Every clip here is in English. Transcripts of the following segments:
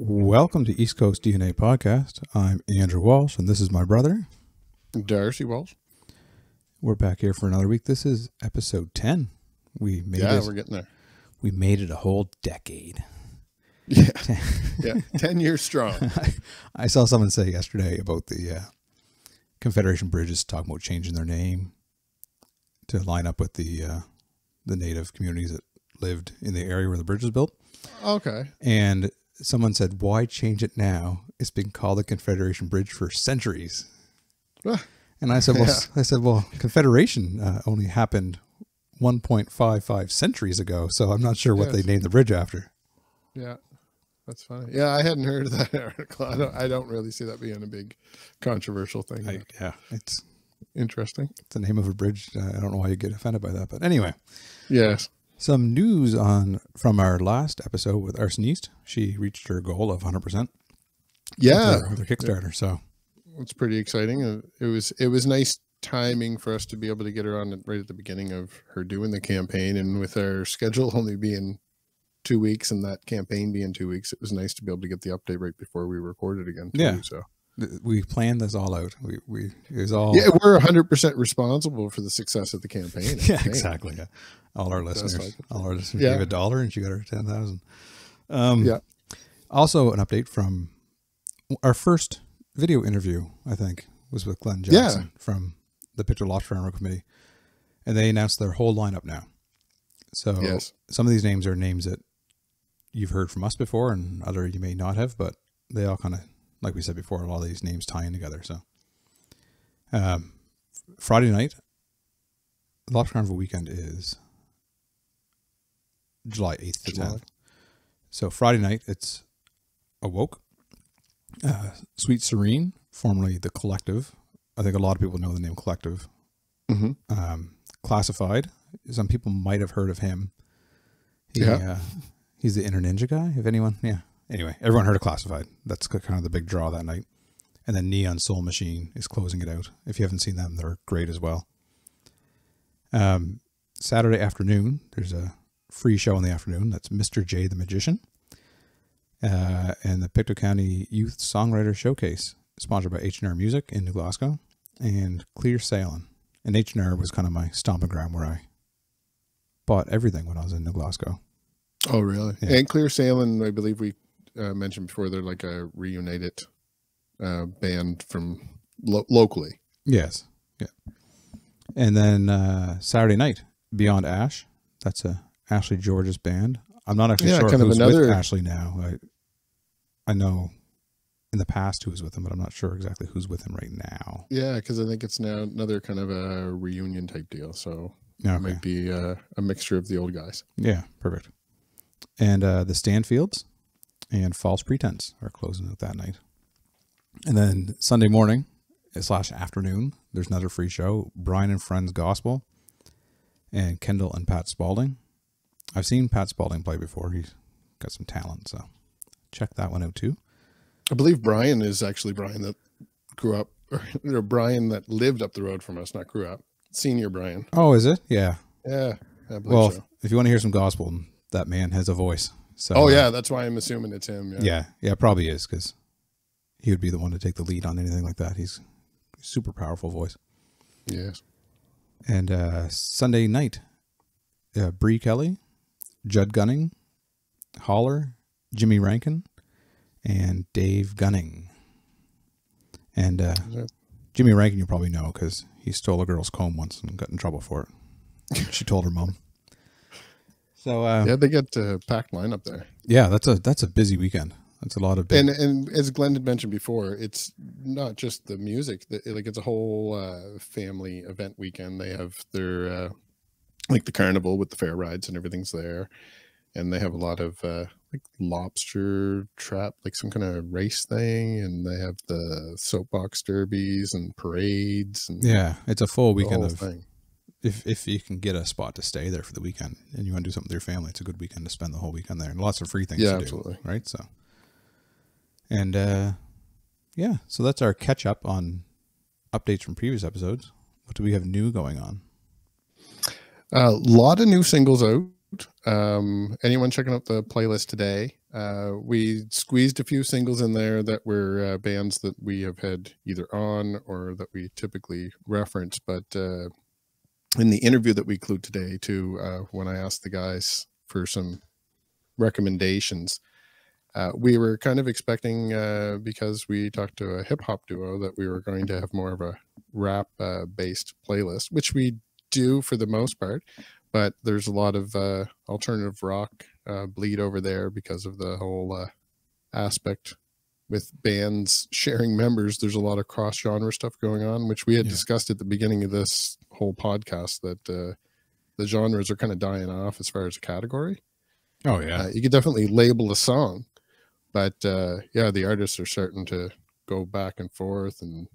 Welcome to East Coast DNA Podcast. I'm Andrew Walsh, and this is my brother, Darcy Walsh. We're back here for another week. This is episode 10. We're getting there. We made it a whole decade. Yeah, 10 years strong. I saw someone say yesterday about the Confederation bridges talking about changing their name to line up with the native communities that lived in the area where the bridge was built. Okay. And someone said, why change it now? It's been called the Confederation Bridge for centuries. And I said, well, Confederation only happened 1.55 centuries ago, so I'm not sure what they named the bridge after. Yeah, that's funny. Yeah, I hadn't heard of that article. I don't really see that being a big controversial thing. It's interesting. It's the name of a bridge. I don't know why you get offended by that, but anyway. Yes. Some news from our last episode with Arsoniste. She reached her goal of 100%. Yeah, with her Kickstarter. So it's pretty exciting. It was nice timing for us to be able to get her on right at the beginning of her doing the campaign, and with our schedule only being 2 weeks and that campaign being 2 weeks, it was nice to be able to get the update right before we recorded again too. Yeah. So we planned this all out. It was all. Yeah, we're 100% responsible for the success of the campaign. Yeah, exactly. Yeah. All our listeners gave $1 and she got her 10,000. Also an update from our first video interview, I think, was with Glenn Jackson from the Pictou Lobster Carnival committee. And they announced their whole lineup now. So some of these names are names that you've heard from us before and other you may not have, but they all kind of, like we said before, a lot of these names tie in together. So Friday night, Lobster Carnival weekend is July 8th to 10th. So Friday night, it's Awoke, Sweet Serene, formerly The Collective. I think a lot of people know the name Collective. Mm-hmm. Classified. Some people might have heard of him. He's the Inner Ninja guy, if anyone. Yeah. Anyway, everyone heard of Classified. That's kind of the big draw that night. And then Neon Soul Machine is closing it out. If you haven't seen them, they're great as well. Saturday afternoon, there's a free show in the afternoon. That's Mr. J the Magician. And the Pictou County Youth Songwriter Showcase, sponsored by H&R Music in New Glasgow, and Clear Sailing. And H&R was kind of my stomping ground where I bought everything when I was in New Glasgow. Oh, really? Yeah. And Clear Sailing, I believe we mentioned before, they're like a reunited band from locally. Yes. Yeah. And then Saturday night, Beyond Ash. That's Ashley George's band. I'm not actually sure who's with Ashley now. I know in the past who was with him, but I'm not sure exactly who's with him right now. Yeah, because I think it's now another kind of a reunion type deal. So it might be a mixture of the old guys. Yeah, perfect. And the Stanfields and False Pretense are closing out that night. And then Sunday morning / afternoon, there's another free show, Brian and Friends Gospel and Kendall and Pat Spalding. I've seen Pat Spalding play before. He's got some talent, so check that one out too. I believe Brian is actually Brian that grew up, or Brian that lived up the road from us, not grew up. Senior Brian. Oh, is it? Yeah. Yeah, I believe so. If you want to hear some gospel, that man has a voice. So, that's why I'm assuming it's him. Yeah, probably is, because he would be the one to take the lead on anything like that. He's a super powerful voice. Yes. And Sunday night, Bree Kelly, Judd Gunning, Holler, Jimmy Rankin, and Dave Gunning. And Jimmy Rankin you probably know because he stole a girl's comb once and got in trouble for it. She told her mom. So they get a packed lineup there. Yeah, that's a busy weekend. That's a lot of big... And as Glenn had mentioned before, it's not just the music. It's a whole family event weekend. They have their like the carnival with the fair rides and everything's there, and they have a lot of like lobster trap, like some kind of race thing, and they have the soapbox derbies and parades. And it's a full weekend of thing. If you can get a spot to stay there for the weekend and you want to do something with your family, it's a good weekend to spend the whole weekend there, and lots of free things to absolutely. Do, right? So, and so that's our catch up on updates from previous episodes. What do we have new going on? A lot of new singles out. Anyone checking out the playlist today, We squeezed a few singles in there that were bands that we have had either on or that we typically reference. But in the interview that we include today, too, when I asked the guys for some recommendations, we were kind of expecting, because we talked to a hip hop duo, that we were going to have more of a rap based playlist, which we do for the most part. But there's a lot of alternative rock bleed over there because of the whole aspect with bands sharing members. There's a lot of cross genre stuff going on, which we had discussed at the beginning of this whole podcast, that the genres are kind of dying off as far as a category. Oh yeah. You could definitely label a song, but the artists are starting to go back and forth, and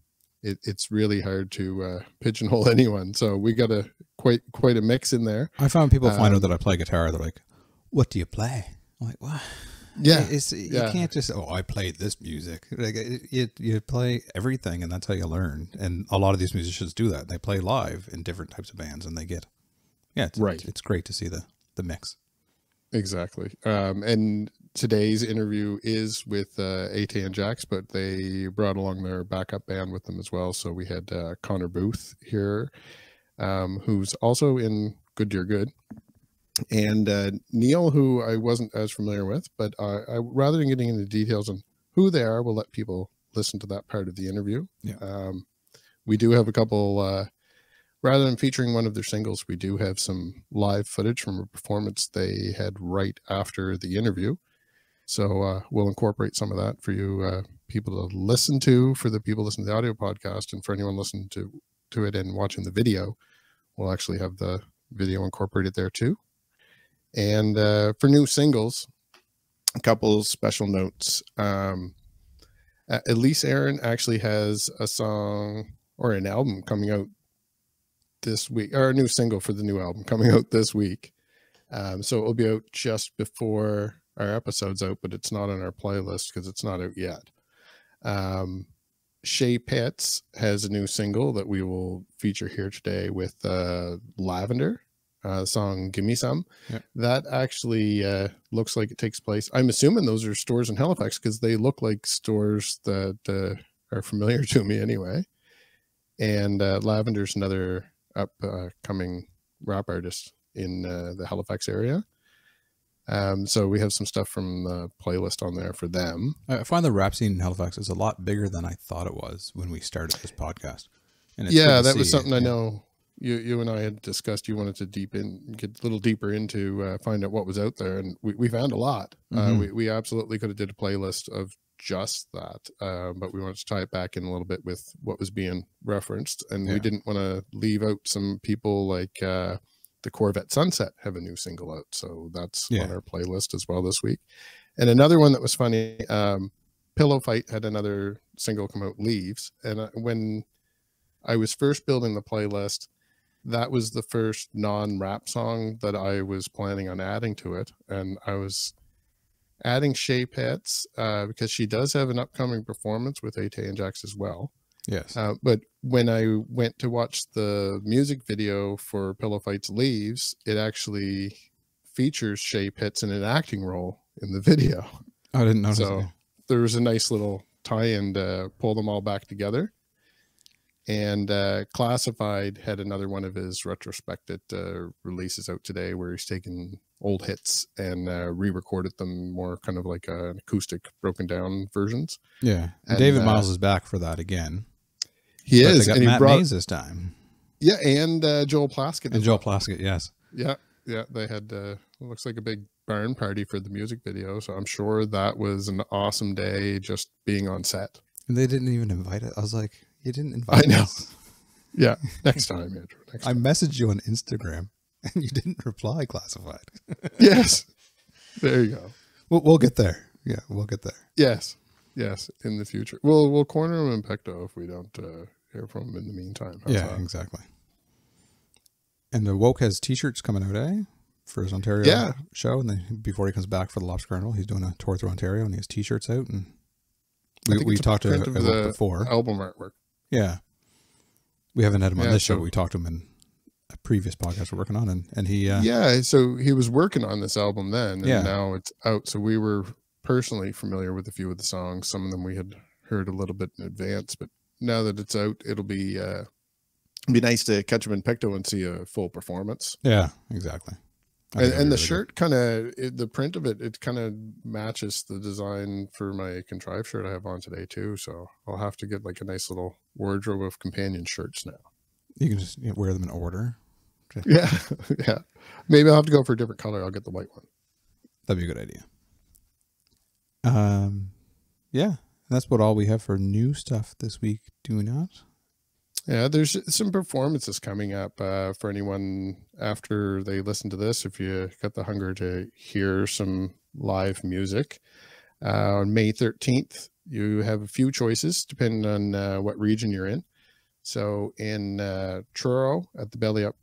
it's really hard to pigeonhole anyone. So we got quite a mix in there. I found people find out that I play guitar. They're like, "What do you play?" I'm like, "What?" Yeah, you can't just, I played this music. Like, you play everything, and that's how you learn. And a lot of these musicians do that. They play live in different types of bands, and they get, it's great to see the mix. Exactly. And today's interview is with Atay Jax, but they brought along their backup band with them as well. So we had Connor Booth here, who's also in Good Dear Good, and Neil, who I wasn't as familiar with, but I rather than getting into details on who they are, we'll let people listen to that part of the interview. Yeah. We do have a couple, rather than featuring one of their singles, we do have some live footage from a performance they had right after the interview. So we'll incorporate some of that for you people to listen to, for the people listening to the audio podcast, and for anyone listening to it and watching the video, we'll actually have the video incorporated there too. And for new singles, a couple special notes. Elise Aaron actually has a song or an album coming out this week, or a new single for the new album coming out this week. So it will be out just before our episode's out, but it's not on our playlist because it's not out yet. Shay Pitts has a new single that we will feature here today with Lavender. Song Gimme Some. Yep. That actually looks like it takes place, I'm assuming those are stores in Halifax, because they look like stores that are familiar to me anyway. And Lavender's another upcoming rap artist in the Halifax area. So we have some stuff from the playlist on there for them. I find the rap scene in Halifax is a lot bigger than I thought it was when we started this podcast. And that was something I know you and I had discussed. You wanted to get a little deeper into, find out what was out there, and we found a lot. Mm-hmm. We absolutely could have did a playlist of just that, but we wanted to tie it back in a little bit with what was being referenced, and we didn't want to leave out some people like the Corvette Sunset have a new single out, so that's on our playlist as well this week. And another one that was funny, Pillow Fight had another single come out, Leaves, and when I was first building the playlist, that was the first non-rap song that I was planning on adding to it. And I was adding Shay Pitts because she does have an upcoming performance with Atay Jax as well. Yes. But when I went to watch the music video for Pillow Fight's Leaves, it actually features Shay Pitts in an acting role in the video. I didn't notice. So there was a nice little tie-in to pull them all back together. And Classified had another one of his retrospective releases out today, where he's taken old hits and re-recorded them more kind of like an acoustic, broken down versions. Yeah, and David Miles is back for that again. He is, and he brought Mays this time. Yeah, and Joel Plaskett. And Joel Plaskett, yes. Yeah. They had it looks like a big barn party for the music video, so I'm sure that was an awesome day just being on set. And they didn't even invite it. I was like, you didn't invite us. Yeah, next time, Andrew. I messaged you on Instagram, and you didn't reply, Classified. Yes. There you go. We'll get there. Yeah, we'll get there. Yes, in the future. We'll corner him in Pictou if we don't hear from him in the meantime. How's that? Exactly. And the Woke has T-shirts coming out, for his Ontario show. And then before he comes back for the Lobster Carnival, he's doing a tour through Ontario, and he has T-shirts out. And we talked to him before. Album artwork. Yeah. We haven't had him on this show, but we talked to him in a previous podcast we're working on. And he... so he was working on this album then, and now it's out. So we were personally familiar with a few of the songs. Some of them we had heard a little bit in advance, but now that it's out, it'll be nice to catch them in Pictou and see a full performance. Yeah, exactly. And the shirt kind of, the print of it kind of matches the design for my contrived shirt I have on today too. So I'll have to get like a nice little wardrobe of companion shirts now. You can just wear them in order. Yeah. Yeah. Maybe I'll have to go for a different color. I'll get the white one. That'd be a good idea. Yeah, that's about all we have for new stuff this week. Do we not? Yeah, there's some performances coming up for anyone after they listen to this. If you got the hunger to hear some live music, on May 13th, you have a few choices depending on what region you're in. So in Truro at the Belly Up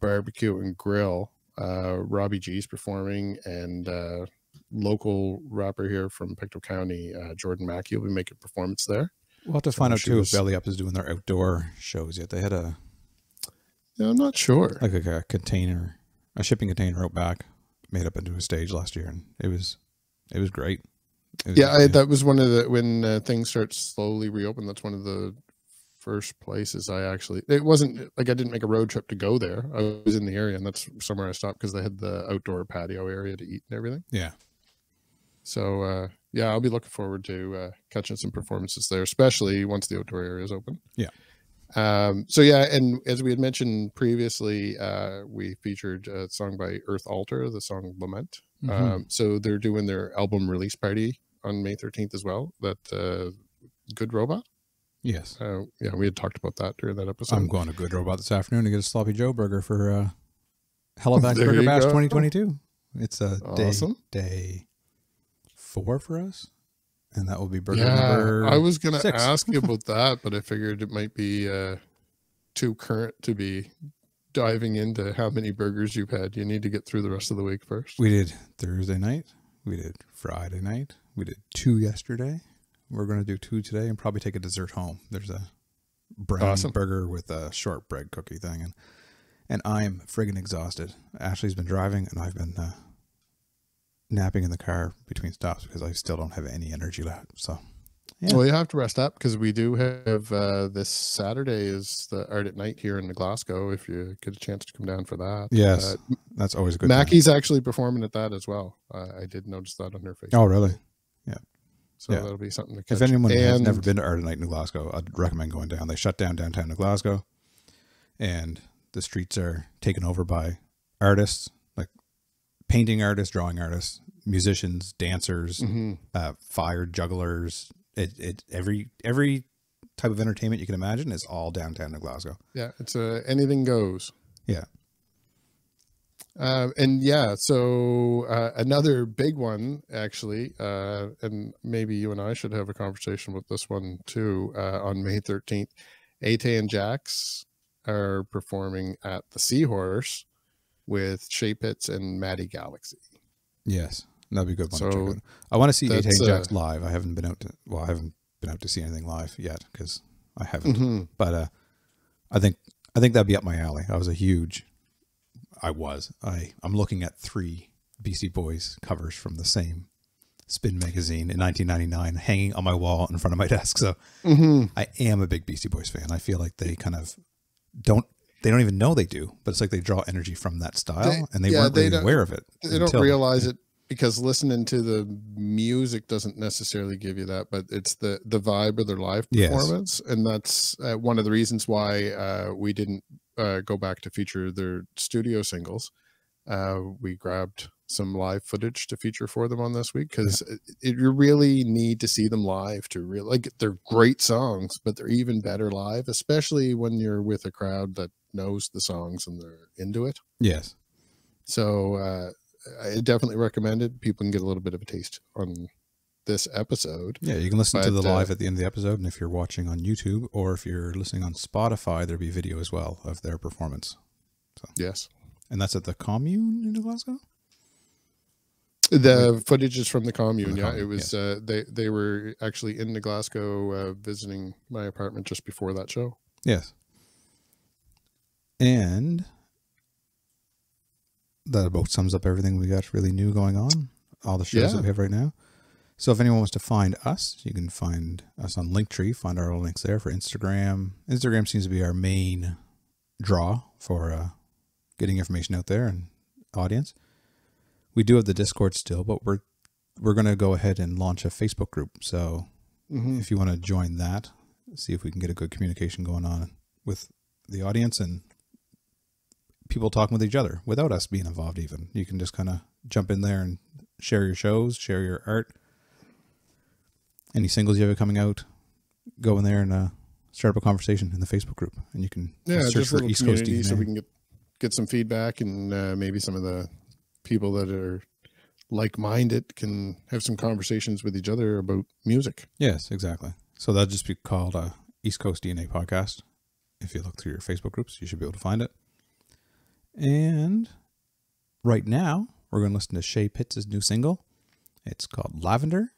Barbecue and Grill, Robbie G's performing, and local rapper here from Pictou County, Jordan Mackey, will be making a performance there. We'll have to find out too if Belly Up is doing their outdoor shows yet. They had a, yeah, I'm not sure, like a container, a shipping container out back, made up into a stage last year, and it was great. That was one of the, when things start slowly reopen, that's one of the first places it wasn't like I didn't make a road trip to go there. I was in the area, and that's somewhere I stopped because they had the outdoor patio area to eat and everything. Yeah. So, yeah, I'll be looking forward to catching some performances there, especially once the outdoor area is open. Yeah. So, yeah, and as we had mentioned previously, we featured a song by Earth Alter, the song Lament. Mm-hmm. So they're doing their album release party on May 13th as well, that Good Robot. Yes. Yeah, we had talked about that during that episode. I'm going to Good Robot this afternoon to get a Sloppy Joe burger for Halifax Burger Bash 2022. It's a awesome. day 4 for us, and that will be burger number I was going 6. to ask you about that, but I figured it might be too current to be diving into how many burgers you've had. You need to get through the rest of the week first. We did Thursday night. We did Friday night. We did 2 yesterday. We're going to do 2 today and probably take a dessert home. There's a brown burger with a shortbread cookie thing, and I'm friggin' exhausted. Ashley's been driving, and I've been napping in the car between stops because I still don't have any energy left. So, yeah. Well, you have to rest up because we do have this Saturday is the Art at Night here in Glasgow. If you get a chance to come down for that, yes, that's always a good. Mackie's actually performing at that as well. I did notice that on her Facebook. Oh, really? Yeah. So that'll be something to catch. If anyone has never been to Art at Night in Glasgow, I'd recommend going down. They shut down downtown Glasgow, and the streets are taken over by artists, like painting artists, drawing artists, musicians, dancers, fire jugglers. Every type of entertainment you can imagine is all downtown in Glasgow. Yeah, it's anything goes. Yeah. And yeah, so another big one actually, and maybe you and I should have a conversation with this one too. On May 13th, Atay Jax are performing at the Seahorse with Shay Pitts and Maddie Galaxy. Yes, that'd be a good one to check out. I want to see Atay Jax live. I haven't been out to see anything live yet because I haven't. But I think that'd be up my alley. I'm looking at 3 Beastie Boys covers from the same Spin magazine in 1999 hanging on my wall in front of my desk. So I am a big Beastie Boys fan. I feel like they kind of don't even know they do, but it's like they draw energy from that style and they weren't really aware of it. They don't realize it because listening to the music doesn't necessarily give you that, but it's the vibe of their live performance. Yes. And that's one of the reasons why we didn't go back to feature their studio singles. We grabbed some live footage to feature for them on this week because you really need to see them live to really, like, they're great songs, but they're even better live, especially when you're with a crowd that knows the songs and they're into it. Yes. So I definitely recommend it. People can get a little bit of a taste on this episode. Yeah, you can listen to the live at the end of the episode, and if you're watching on YouTube or if you're listening on Spotify, there'll be video as well of their performance. So. Yes. And that's at the Commune in Glasgow? The footage is from the Commune, yeah. It was they were actually in Glasgow visiting my apartment just before that show. Yes. And that about sums up everything we got really new going on. All the shows that we have right now. So if anyone wants to find us, you can find us on Linktree, find our links there for Instagram. Instagram seems to be our main draw for getting information out there and audience. We do have the Discord still, but we're going to go ahead and launch a Facebook group. So if you want to join that, see if we can get a good communication going on with the audience and people talking with each other without us being involved even. You can just kind of jump in there and share your shows, share your art. Any singles you have coming out, go in there and start up a conversation in the Facebook group. And you can search for East Coast DNA. So we can get some feedback, and maybe some of the people that are like-minded can have some conversations with each other about music. Yes, exactly. So that'll just be called East Coast DNA Podcast. If you look through your Facebook groups, you should be able to find it. And right now, we're going to listen to Shay Pitts' new single. It's called Lavender.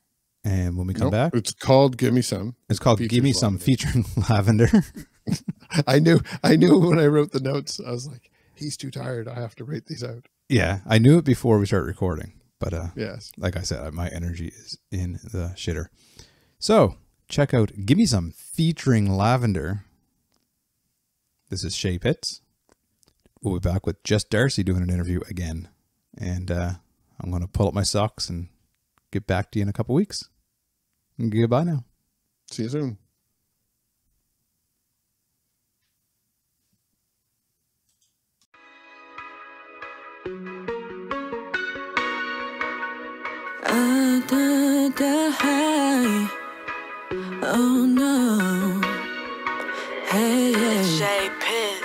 And when we come back, it's called "Give Me Some." It's called "Give Me Some" featuring Lavender. I knew when I wrote the notes. I was like, "He's too tired. I have to write these out." Yeah, I knew it before we started recording, but yes, like I said, my energy is in the shitter. So check out "Give Me Some" featuring Lavender. This is Shay Pitts. We'll be back with just Darcy doing an interview again, and I'm going to pull up my socks and get back to you in a couple weeks. Goodbye now. See you soon. Oh no. Hey, yeah. Shay Pitts.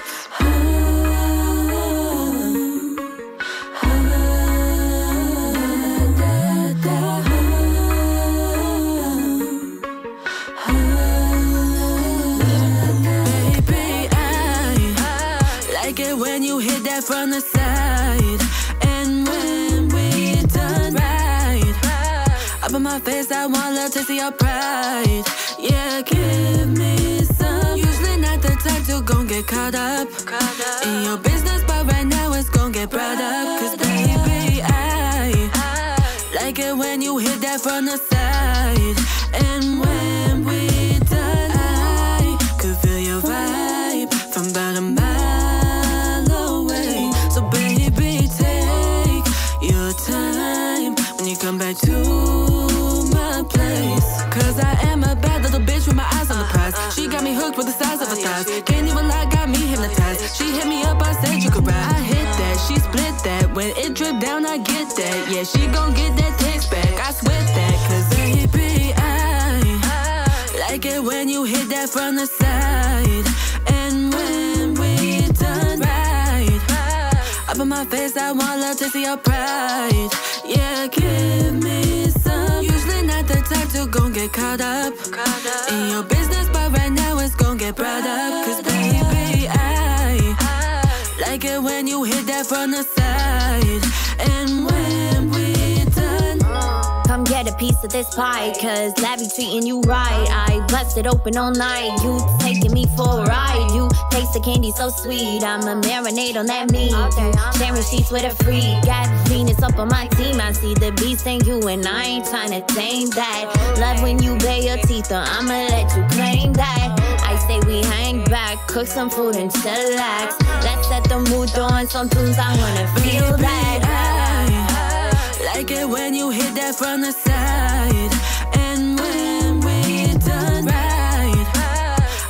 When you hit that from the side, and when we done right, up in my face I want love to see your pride. Yeah, give me some. Usually not the type to gon' get caught up in your business, but right now it's gon' get brought up. Cause baby, I like it when you hit that from the side, and when we done, I could feel your vibe from about a mile. Time when you come back to my place, cause I am a bad little bitch with my eyes on the prize. She got me hooked with the size of her thighs. Can't even lie, got me hypnotized. She hit me up, I said you could ride. I hit that, she split that. When it drip down, I get that. Yeah, she gon' get that taste back. I sweat that, cause baby, I like it when you hit that from the side, and when we done right, up in my face, I want love to see your pride. Yeah, give me some. Usually not the type to gon' get caught up in your business, but right now it's gon' get brought up. Cause baby, I like it when you hit that from the side, and when we done. Come get a piece of this pie, cause Labby treating you right. I busted open all night, you taking me for a ride. You taste the candy so sweet, I'ma marinate on that meat. You sharing sheets with a freak, got Venus up on my team. I see the beast in you and I ain't trying to tame that. Love when you bare your teeth, or I'ma let you claim that. I say we hang back, cook some food and chillax. Let's set the mood on some tunes, I wanna feel that. Like it when you hit that from the side, and when we done right,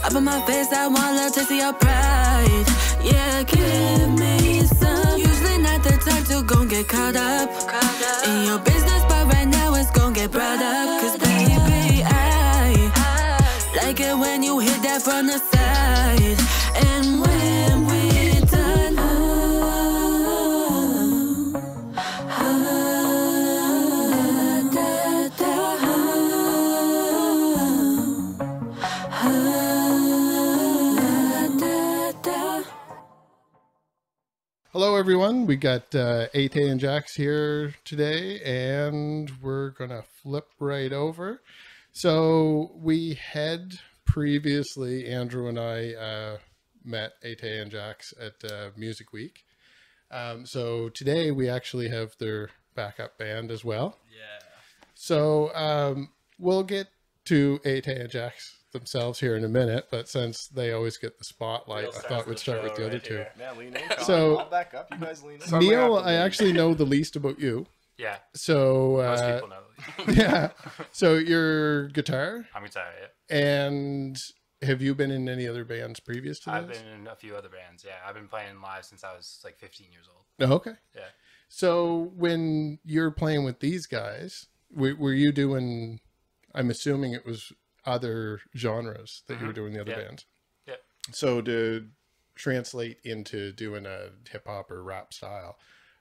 up in my face I want love to see your pride. Yeah, give me some. Usually not the type to gon' get caught up in your business, but right now it's gon' get brought up. Cause baby, I like it when you hit that from the side, and when we done. Hello, everyone. We got Atay and Jax here today, and we're going to flip right over. So we had previously, Andrew and I met Atay and Jax at Music Week. So today we actually have their backup band as well. Yeah. So we'll get to Atay and Jax themselves here in a minute, but since they always get the spotlight, I thought we'd start with the other two. Yeah, lean in. So I'll back up. You guys lean in. Neil, I actually know the least about you. Yeah. So Most people know. yeah. So your guitar, I'm guitar, yeah. and have you been in any other bands previous to I've this? been in a few other bands, yeah. I've been playing live since I was like 15 years old. Oh, okay. Yeah. So when you're playing with these guys, were you doing, I'm assuming it was other genres that you were doing the other bands? Yep. So to translate into doing a hip hop or rap style,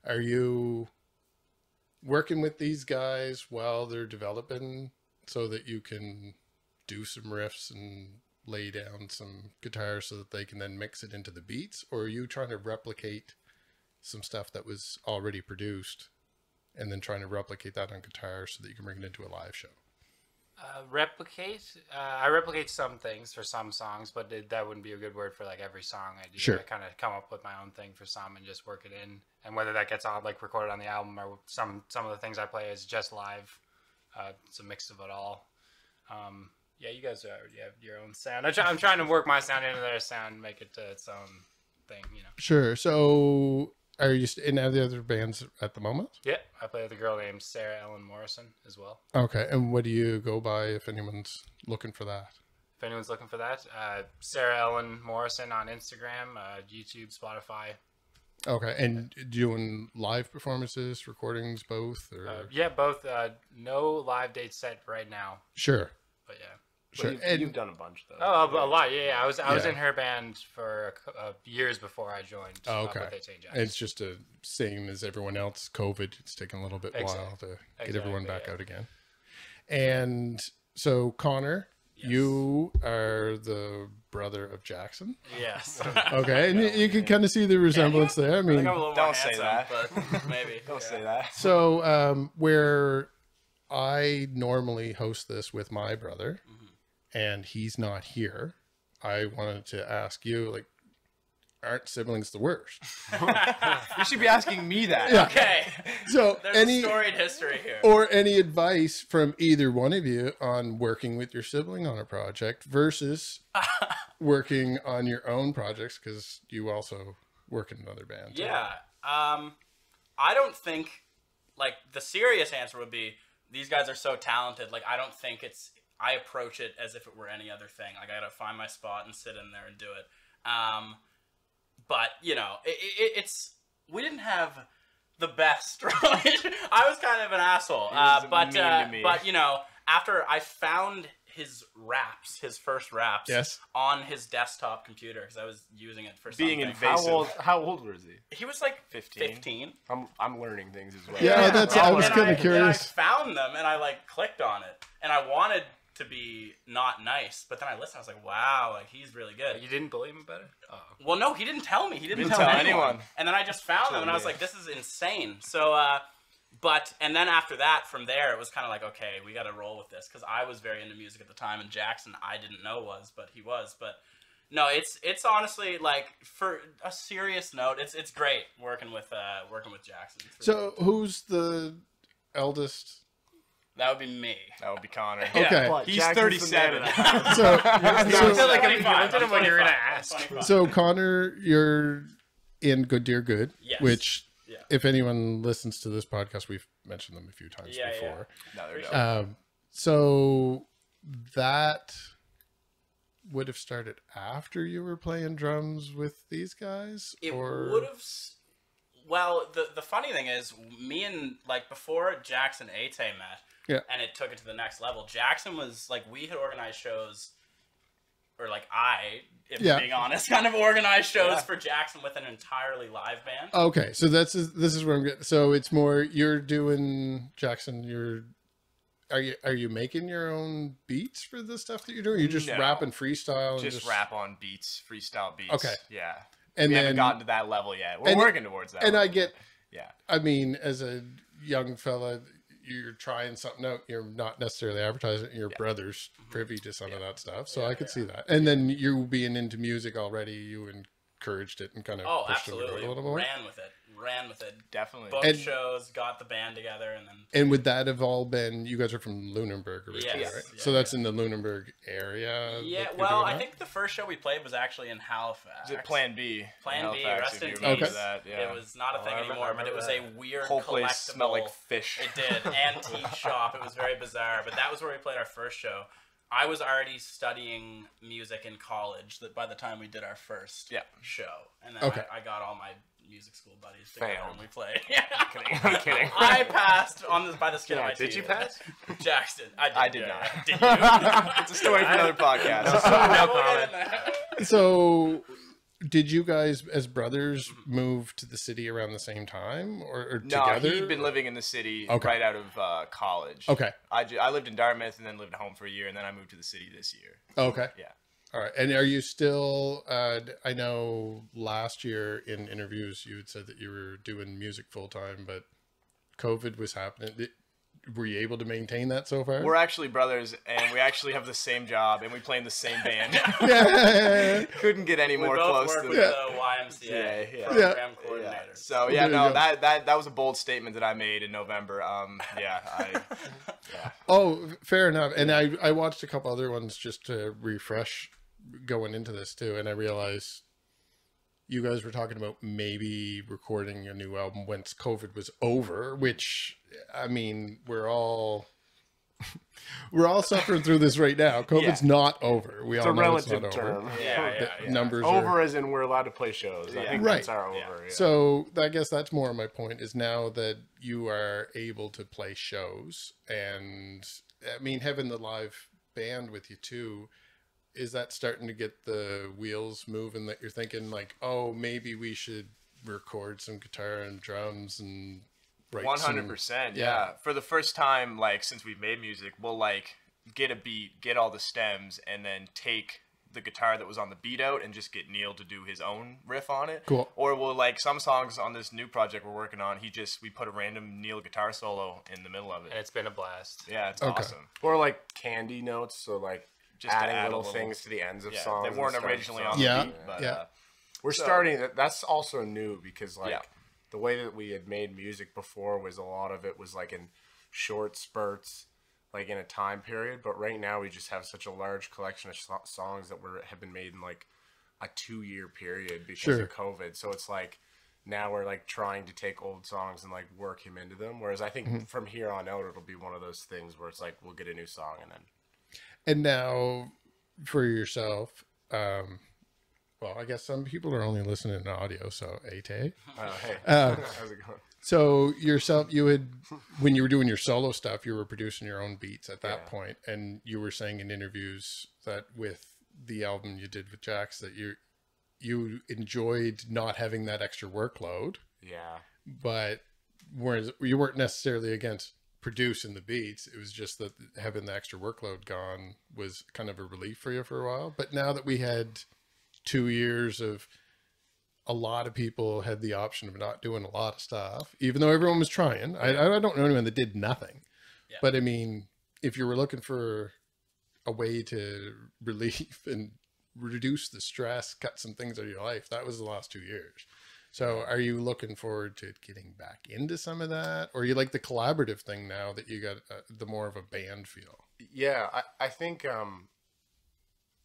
are you working with these guys while they're developing so that you can do some riffs and lay down some guitars so that they can then mix it into the beats? Or are you trying to replicate some stuff that was already produced and then trying to replicate that on guitar so that you can bring it into a live show? I replicate some things for some songs, but that wouldn't be a good word for like every song I do. Sure. I kind of come up with my own thing for some and just work it in. And whether that gets on like recorded on the album or some of the things I play is just live. It's a mix of it all. Yeah, you guys already have your own sound. I'm trying to work my sound into their sound, make it its own thing, you know. Sure. So are you in any other bands at the moment? Yeah, I play with a girl named Sarah Ellen Morrison as well. Okay. And what do you go by if anyone's looking for that? If anyone's looking for that, Sarah Ellen Morrison on Instagram, YouTube, Spotify. Okay. And doing live performances, recordings, both? Or? Yeah, both. No live dates set right now, Sure. but yeah. Sure. You've done a bunch though. Oh, a lot. Yeah. I was Yeah. in her band for years before I joined. Oh, okay. With Atay Jax. It's just a same as everyone else. COVID, it's taken a little bit while to get everyone back out again. And so, Connor, you are the brother of Jackson. Yes. Okay, and you can kind of see the resemblance there. I mean, Don't say that. But maybe. Don't say that. so where I normally host this with my brother, and he's not here, I wanted to ask you, like, aren't siblings the worst? You should be asking me that. Yeah. Okay. So There's any a storied history here. or any advice from either one of you on working with your sibling on a project versus working on your own projects, because you also work in another band. too. Yeah. I don't think, like, the serious answer would be, these guys are so talented. Like, I don't think I approach it as if it were any other thing. Like, I gotta find my spot and sit in there and do it. But, you know, we didn't have the best, right? I was kind of an asshole. mean to me. But, you know, after I found his first raps, Yes. on his desktop computer, because I was using it for something. Being invasive. How old was he? He was like 15. 15. I'm learning things as well. Yeah, I was And kind of And I curious. found them and I like clicked on it, and I wanted to be not nice, but then I listened. I was like, wow, like he's really good. You didn't believe me better? Oh. Well, no, he didn't tell me. He didn't Didn't tell tell anyone. anyone. And then I just found them, and I was like, this is insane. So, and then after that, from there, it was kind of like, okay, we got to roll with this, because I was very into music at the time, and Jackson, I didn't know was, but he was. But no, it's honestly, like, for a serious note, it's great working with Jackson. It's really So who's the eldest? that would be me. That would be Connor. Okay. He's Jackson's the 37. dad So, I feel like if you 25, looked at him when you were going to ask. 25. so Connor, you're in Good Dear Good, Yes. which, Yeah. if anyone listens to this podcast, we've mentioned them a few times Yeah, yeah. before. No, they're dope. So that would have started after you were playing drums with these guys? It or would have. Well, the funny thing is, me and, like, before Jackson Atay met, Yeah. and it took it to the next level, Jackson was, like, we had organized shows, or, like, if Yeah. I'm being honest, kind of organized shows for Jackson with an entirely live band. Okay, so this is where I'm getting. So it's more you're doing, Jackson. Are you making your own beats for the stuff that you're doing? You just No. rap and freestyle. And Just rap on beats, freestyle beats. Okay. Yeah. And we then haven't gotten to that level yet. We're and- working towards that. and I level. get. Yeah. I mean, as a young fella, you're trying something out. You're not necessarily advertising. Your brother's privy to some of that stuff, so I could see that. And then you being into music already, you encouraged it and kind of pushed it Absolutely. a little more. Ran with it. Definitely. Booked And- shows, got the band together, and then. And would that have all been? You guys are from Lunenburg originally, Yes. right? Yeah, So that's in the Lunenburg area. Yeah, that you're well, doing I that? think the first show we played was actually in Halifax. Is it Plan B? Plan B, Halifax, rest if in you peace. remember Okay. that, yeah. It was not a thing I remember- anymore, but it was a weird Whole place collectible. smelled like fish. It did. Antique shop. It was very bizarre, but that was where we played our first show. I was already studying music in college by the time we did our first show. And then Okay. I got all my music school buddies together Failed. and we played. I'm kidding. I passed on this by the skin of my Did teeth. you pass? Jackson. I did yeah, not. yeah. Did you? It's a story for another podcast. No comment. So, did you guys, as brothers, move to the city around the same time, or No, together? he'd been living in the city Okay. right out of college. Okay. I lived in Dartmouth and then lived at home for a year, and then I moved to the city this year. Okay. Yeah. All right. And are you still? I know last year in interviews you had said that you were doing music full time, but COVID was happening. Were you able to maintain that so far? We're actually brothers, and we actually have the same job, and we play in the same band. Yeah. Couldn't get any We more both close work to with that. the YMCA Yeah. program Yeah. coordinator. So There yeah, you no, go. that was a bold statement that I made in November. Yeah. Oh, fair enough. And I watched a couple other ones just to refresh going into this too, and I realized you guys were talking about maybe recording a new album once COVID was over, which, I mean, we're all suffering through this right now. COVID's not over. We It's all a know it's relative not over. term. The numbers Over are as in we're allowed to play shows. I think Right. that's our over. Yeah. So I guess that's more my point is now that you are able to play shows, and I mean having the live band with you too, is that starting to get the wheels moving that you're thinking like, oh, maybe we should record some guitar and drums and write 100%. Yeah. Yeah. For the first time, like since we've made music, we'll like get a beat, get all the stems, and then take the guitar that was on the beat out and just get Neil to do his own riff on it. Cool. Or we'll like some songs on this new project we're working on. We put a random Neil guitar solo in the middle of it. And it's been a blast. Yeah, it's Okay. awesome. Or like candy notes, so like Just to adding add a little little- things to the ends of Yeah, songs. they and weren't stuff, originally so- on the Yeah, beat, but yeah. We're So- starting. That's also new because like Yeah. the way that we had made music before was a lot of it was like in short spurts, like in a time period. But right now we just have such a large collection of songs that have been made in like a 2-year period because Sure. of COVID. So it's like now we're like trying to take old songs and like work him into them. Whereas I think from here on out it'll be one of those things where it's like we'll get a new song and then. And now for yourself, well, I guess some people are only listening to audio, so Atay. Oh, hey, Uh, how's it going? So yourself, you had, when you were doing your solo stuff, you were producing your own beats at that Yeah. point, and you were saying in interviews that with the album you did with Jax that you enjoyed not having that extra workload, Yeah. but whereas you weren't necessarily against producing the beats, it was just that having the extra workload gone was kind of a relief for you for a while. But now that we had 2 years of a lot of people had the option of not doing a lot of stuff, even though everyone was trying. I don't know anyone that did nothing. Yeah. But I mean, if you were looking for a way to relieve and reduce the stress, cut some things out of your life, that was the last 2 years. So are you looking forward to getting back into some of that? Or you like the collaborative thing now that you got the more of a band feel? Yeah, I think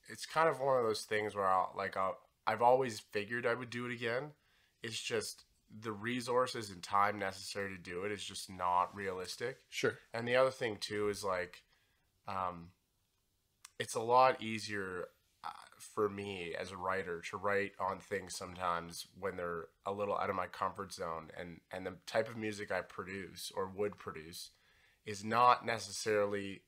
it's kind of one of those things where I've always figured I would do it again. It's just the resources and time necessary to do it is just not realistic. Sure. And the other thing too is like, it's a lot easier for me as a writer to write on things sometimes when they're a little out of my comfort zone, and the type of music I produce or would produce is not necessarily,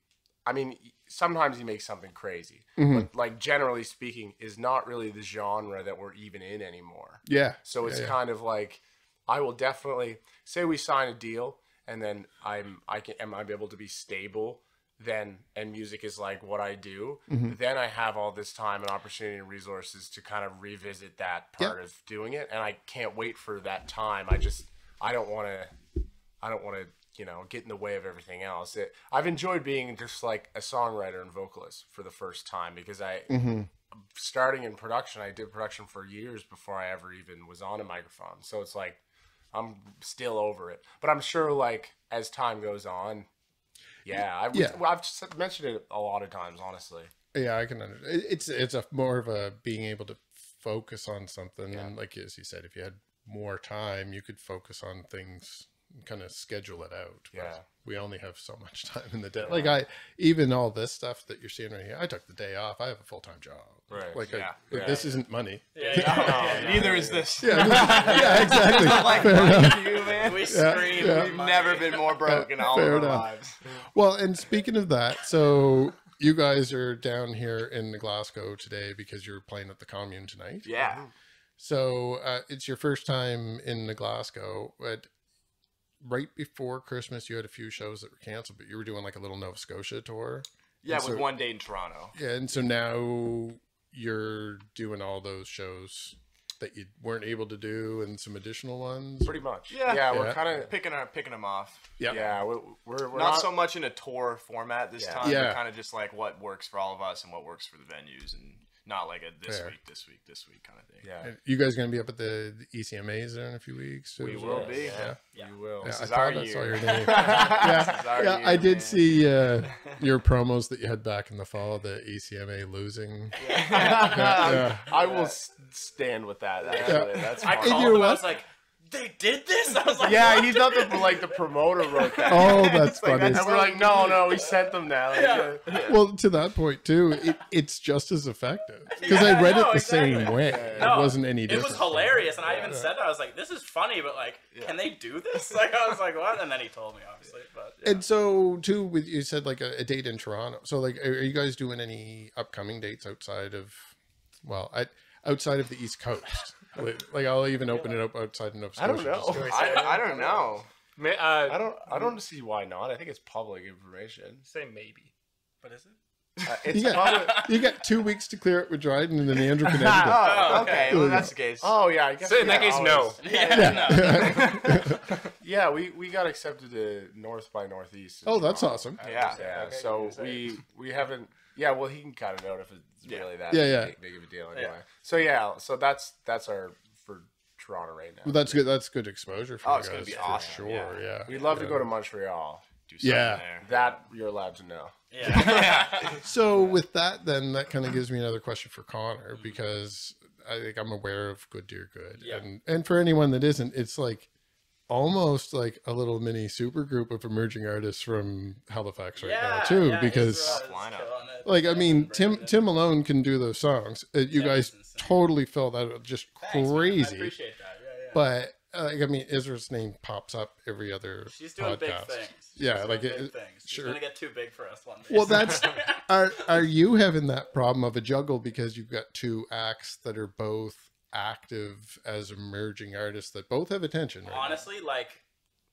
I mean, sometimes you make something crazy, but like generally speaking is not really the genre that we're even in anymore. Yeah. So it's Yeah. kind of like, I will definitely say we sign a deal and then am I able to be stable then, and music is like what I do, then I have all this time and opportunity and resources to kind of revisit that part of doing it. And I can't wait for that time. I don't want to, get in the way of everything else. I've enjoyed being just like a songwriter and vocalist for the first time because starting in production, I did production for years before I ever even was on a microphone. So it's like, I'm still over it. But I'm sure, like, as time goes on, I've just mentioned it a lot of times, honestly. Yeah, I can understand. It's a more of a being able to focus on something, and like as you said, if you had more time, you could focus on things, kind of schedule it out. But we only have so much time in the day. Like even all this stuff that you're seeing right here, I took the day off. I have a full-time job. Right. Like this isn't money. Neither is this. Yeah, exactly. Like you, man. We scream. We've never been more broke in all of our lives. Well, and speaking of that, so you guys are down here in Glasgow today because you're playing at the Commune tonight. Yeah. So it's your first time in Glasgow, but right before Christmas, you had a few shows that were canceled, but you were doing like a little Nova Scotia tour. Yeah, with one day in Toronto. Yeah, and so now you're doing all those shows that you weren't able to do, and some additional ones. Pretty much. Yeah, we're kind of picking them off. Yeah, we're not so much in a tour format this time. Yeah. We're kind of just like what works for all of us and what works for the venues, and not like a this week kind of thing. Yeah. And you guys going to be up at the ECMAs there in a few weeks? We will be. Yeah. You will. This I is thought our I saw year. your name. Yeah, I did see your promos that you had back in the fall, the ECMA losing. I will stand with that. Actually. That's I fine. called him. I was like, they did this? I was like, Yeah, he's not the promoter wrote that. Oh, that's funny. And we're like, no, we sent them now. Well, to that point too, it's just as effective because I read it the same way. No, it wasn't any It different. was hilarious, and I even said that. I was like, this is funny, but like, can they do this? Like, I was like, what? And then he told me, obviously. But And so too, with you said like a date in Toronto. So like, are you guys doing any upcoming dates outside of the East Coast? Like I'll even open it up outside of Nova Scotia. I don't know. I don't know. I don't see why not. I think it's public information. Say maybe. What is it? It's You got 2 weeks to clear it with Dryden, and then Andrew can edit it. Oh, okay. Well, that's the case. Oh yeah, I guess. So in that case, no. Yeah, we got accepted to North by Northeast. Oh, that's awesome. Yeah. Yeah. So we haven't. Yeah, well, he can kind of know if it's really that big of a deal anyway. So that's our for Toronto right now. Well, that's good. That's good exposure for you it's guys. gonna be for awesome. sure. Yeah. We'd love to go to Montreal. Do something there. That you're allowed to know. So with that, then that kind of gives me another question for Connor, because I think I'm aware of Good Dear Good, and for anyone that isn't, it's like almost like a little mini super group of emerging artists from Halifax right now too, because like I mean Tim alone can do those songs. You guys totally fill that out just crazy. I appreciate that. Yeah. But like I mean, Isra's name pops up every other. She's doing podcast. big things. She's gonna get too big for us one day. Well, that's are you having that problem of a juggle because you've got two acts that are both active as emerging artists that both have attention? Right Honestly, like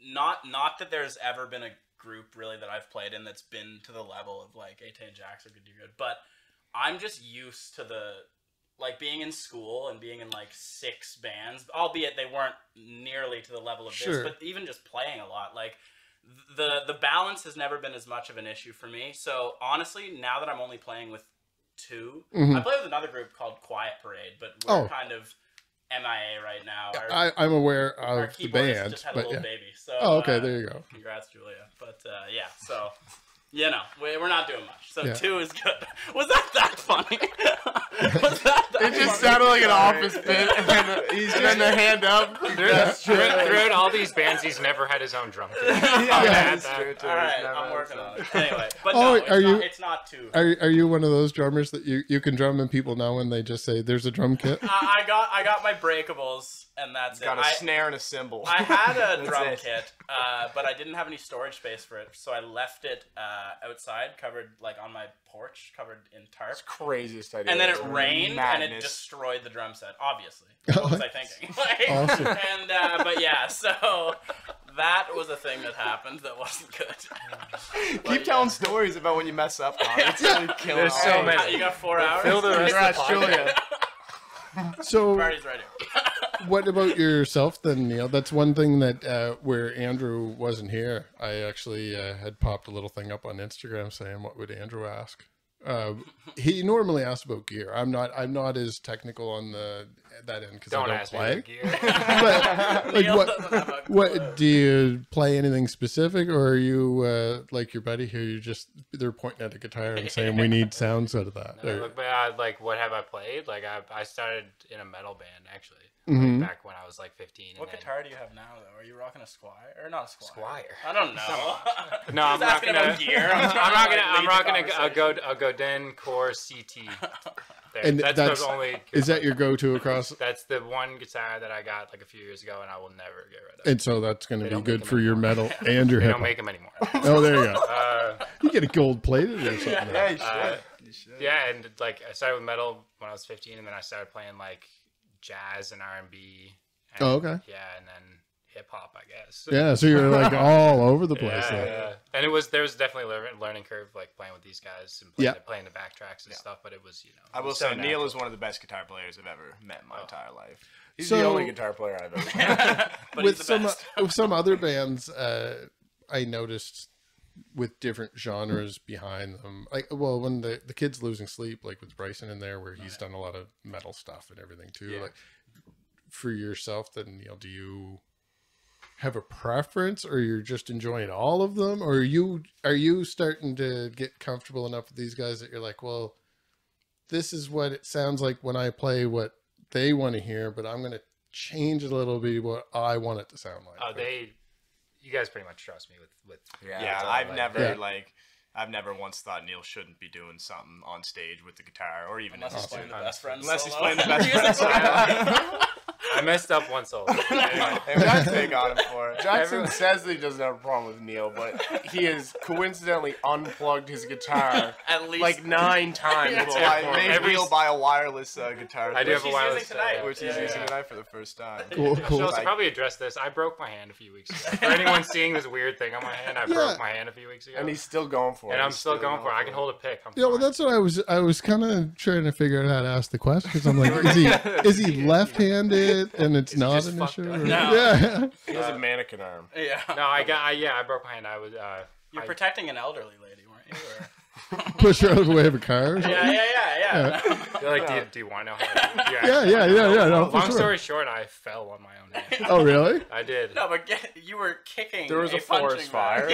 not that there's ever been a group really that I've played in that's been to the level of like Atay Jax or Good Dear Good, but I'm just used to the like being in school and being in like 6 bands, albeit they weren't nearly to the level of this, but even just playing a lot, like the balance has never been as much of an issue for me. So honestly, now that I'm only playing with 2, I play with another group called Quiet Parade, but we're kind of MIA right now. I'm aware of the band, just had a but little baby. So okay, there you go. Congrats, Julia. But so you know, we're not doing much. So 2 is good. Was that funny? It just sounded like an office bit, and then the hand up. Throughout all these bands, he's never had his own drum kit. That's true too. All right, I'm working on it. Anyway, but no, it's not too. Are you one of those drummers that you can drum and people know when they just say there's a drum kit? I got my breakables, and that's got a snare and a cymbal. I had a drum kit, but I didn't have any storage space for it, so I left it outside, covered like on my porch, covered in tarp. It's craziest idea. And then it rained, and it destroyed the drum set. Obviously, what was I thinking? Awesome. And but yeah, so that was a thing that happened that wasn't good. Keep telling stories about when you mess up. It's really killing. There's so many. You got 4 hours. Fill the rest of the Julia. So Party's ready. what about yourself then, Neil? That's one thing that where Andrew wasn't here, I actually had popped a little thing up on Instagram saying, what would Andrew ask? He normally asks about gear. I'm not as technical on that end because I don't play. Me gear. But like, what do you play anything specific, or are you like your buddy here? They're pointing at a guitar and saying we need sounds out of that. No, look, like what have I played? Like I started in a metal band actually. Like back when I was like 15. What guitar do you have now, though? Are you rocking a Squire or not a Squire? Squire. I don't know. No, I'm not gonna. Gear. I'm rocking a Godin Core CT. There. And that's the only. Is that your go-to across? That's the one guitar that I got like a few years ago, and I will never get rid of. And so that's going to be good for your metal and your They hip don't hop. make them anymore. Oh, there you go. You get a gold plated or something. Yeah, you should. Yeah, and like I started with metal when I was 15, and then I started playing like jazz and R&B. And, Oh, okay. Yeah, and then hip hop, I guess. Yeah, so you're like all over the place. Yeah. And there was definitely a learning curve, like playing with these guys and playing the backtracks and stuff. But it was, I will say Neil is one of the best guitar players I've ever met in my entire life. He's the only guitar player I've ever met. But with he's the best. with some other bands, I noticed with different genres behind them. Like, well, when the Kids Losing Sleep, like with Bryson in there, where he's done a lot of metal stuff and everything too. Yeah. Like for yourself, then Neil, do you have a preference, or you're just enjoying all of them, or are you starting to get comfortable enough with these guys that you're like, well, this is what it sounds like when I play what they want to hear, but I'm going to change a little bit what I want it to sound like. Oh, you guys pretty much trust me with Yeah, I've never once thought Neil shouldn't be doing something on stage with the guitar, or even Unless he's playing the best friend unless he's solo. playing the best friend solo. I messed up one solo. Anyway. That's big on him for it. Jackson says that he doesn't have a problem with Neil, but he has coincidentally unplugged his guitar At least like 9 times. That's why I made Neil buy a wireless guitar. I do have a he's wireless using tonight. which he's using tonight for the first time. Cool. I should also probably address this. I broke my hand a few weeks ago. For anyone seeing this weird thing on my hand, I broke my hand a few weeks ago. And he's still going for it. And I'm still going for it. I can hold a pick. I'm Yeah, well, fine. that's what I was kind of trying to figure out how to ask the question, because I'm like, is he left-handed and it's not just an fucked issue? up? Or- No. Yeah. He has a mannequin arm. Yeah. No, I broke my hand. I was. You're protecting an elderly lady, weren't you? Or... Push her out of the way of a car. Or something? Yeah. They're like, do you want to know how to do Yeah. No, for Long sure. story short, I fell on my own hand. Oh, really? I did. No, but you were kicking. There was a punching forest bag. fire.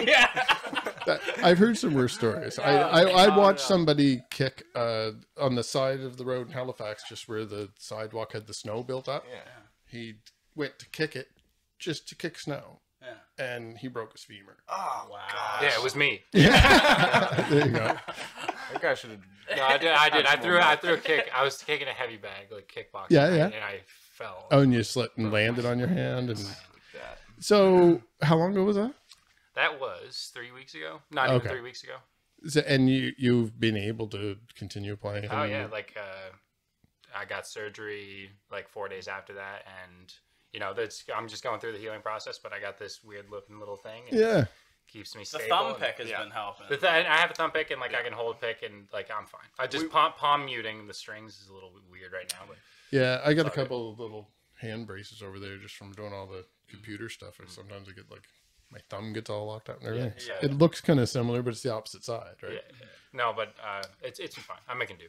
Yeah. I've heard some worse stories. I watched somebody kick on the side of the road in Halifax, just where the sidewalk had the snow built up. Yeah. He went to kick it just to kick snow, Yeah. and he broke his femur. Oh, Wow. God. Yeah, it was me. There you go. That guy should have. No, I did. I threw a kick. I was kicking a heavy bag, like kickboxing. Yeah. And I fell. Oh, and you slipped and landed on your hand. And so, how long ago was that? That was 3 weeks ago. Not even 3 weeks ago. So, and you've been able to continue playing? Oh yeah, like I got surgery like 4 days after that, and I'm just going through the healing process. But I got this weird looking little thing. And Yeah. keeps me The stable. thumb pick has been helping. I have a thumb pick, and like I can hold pick, and like I'm fine. I just palm muting the strings is a little weird right now, but Yeah, I got a couple of little hand braces over there just from doing all the computer stuff. And sometimes I get like my thumb gets all locked up and everything. Yeah. It looks kind of similar, but it's the opposite side, right? yeah. No, but it's fine. I'm making do.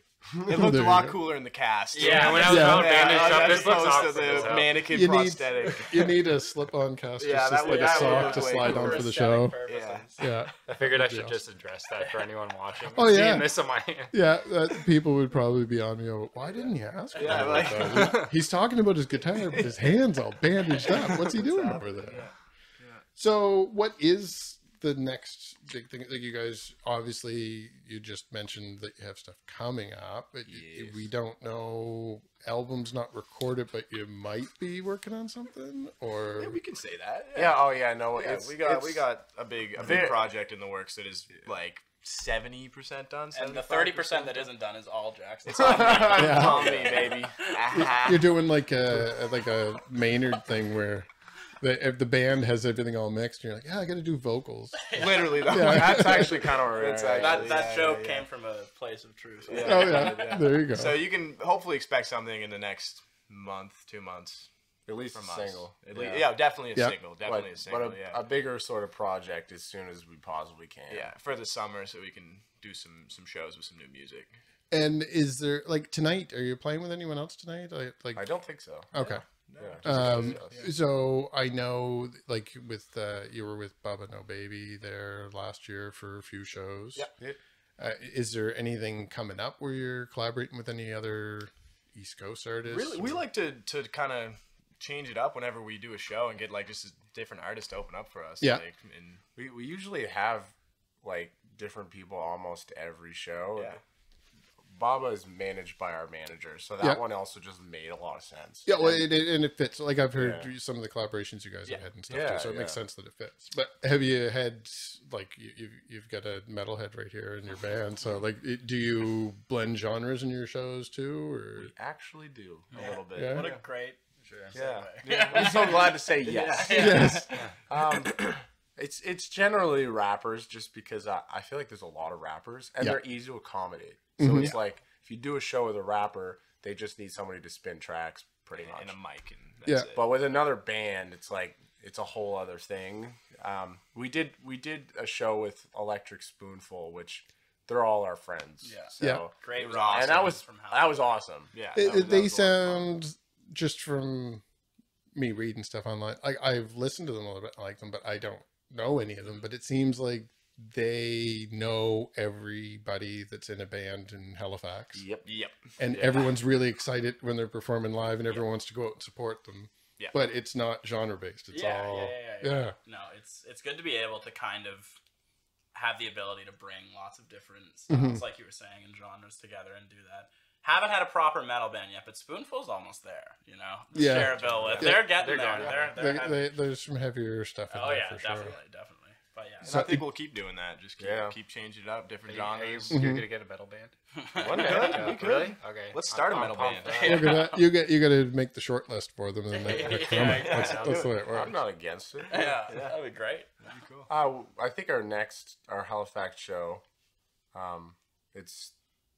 It looked There a you lot go. cooler in the cast. Yeah, when I was all bandaged up, this looks opposed awesome. to as the hell. mannequin You need- prosthetic. You need a slip-on cast, Yeah, just that like would- a that sock would to look slide way on cooler. for the show. Yeah. Yeah. I figured I That'd should be just address that for anyone watching. Oh, yeah. Seeing this on my hand. Yeah, people would probably be on me. Why didn't you ask? him Yeah, about that? He's talking about his guitar, but his hand's all bandaged up. What's he doing over there? So, what is the next big thing? Like, you guys, obviously, you just mentioned that you have stuff coming up, but we don't know. Album's not recorded, but you might be working on something, or Yeah, we can say that. Yeah. Oh yeah. No. Yeah, It's we got a big project in the works that is like 70% done. And the 30% that isn't done is all Jackson. It's on me, baby. you're doing like a Maynard thing where if the band has everything all mixed, you're like, yeah, I got to do vocals. Literally, though. That's actually kind of That's rare. actually- That Yeah, joke yeah. came from a place of truth. Oh yeah, there you go. So you can hopefully expect something in the next month, 2 months. At least from a us. single. Yeah, definitely a Yeah. single. Definitely a single. But a bigger sort of project as soon as we possibly can. Yeah, for the summer, so we can do some shows with some new music. And is there like tonight? Are you playing with anyone else tonight? Like I don't think so. okay. Yeah, So I know, like with you were with Bubba No Baby there last year for a few shows. Yeah. Is there anything coming up where you're collaborating with any other East Coast artists? Really, we like to kind of change it up whenever we do a show and get like just a different artist to open up for us. Yeah. Like, and we usually have like different people almost every show. Yeah. Baba is managed by our manager, so that one also just made a lot of sense. Yeah, well, and it fits. Like I've heard some of the collaborations you guys have had and stuff Yeah, too, so it makes yeah. sense that it fits. But have you had like you've got a metalhead right here in your band? So like, do you blend genres in your shows too, or We actually do a little bit. Yeah. what a great. Yeah. I'm so glad to say yes. yes? It's generally rappers, just because I feel like there's a lot of rappers and Yeah. they're easy to accommodate. So it's like if you do a show with a rapper, they just need somebody to spin tracks pretty much. And a mic, and Yeah. that's it. But with another band, it's like it's a whole other thing. We did a show with Electric Spoonful, which they're all our friends. Yeah. So, Yeah. Great, It was rock. awesome. and that was From Halifax. awesome. Yeah, They that was a lot of fun. sound, just from me reading stuff online. I've listened to them a little bit. I like them, but I don't know any of them. But it seems like they know everybody that's in a band in Halifax. Yep. Yep. And everyone's really excited when they're performing live, and everyone wants to go out and support them. Yeah. But it's not genre based. It's all yeah. No, it's good to be able to kind of have the ability to bring lots of different styles, like you were saying, and genres together and do that. Haven't had a proper metal band yet, but Spoonful's almost there. You know, Yeah. share a bill with. Yeah. They're getting They're there. going, yeah. They're There's some heavier stuff in oh there yeah, for sure. definitely. But yeah, And I think we'll keep doing that. Just keep changing it up, different genres. You're gonna get a metal band. One day, we could. Really? Okay. Let's start a I'm metal pumped band. for that. Look at that. You got to make the short list for them, and then they pick from it. Yeah, That's the way it works. I'm not against it. yeah, that'd be great. That'd be cool. I think our Halifax show, it's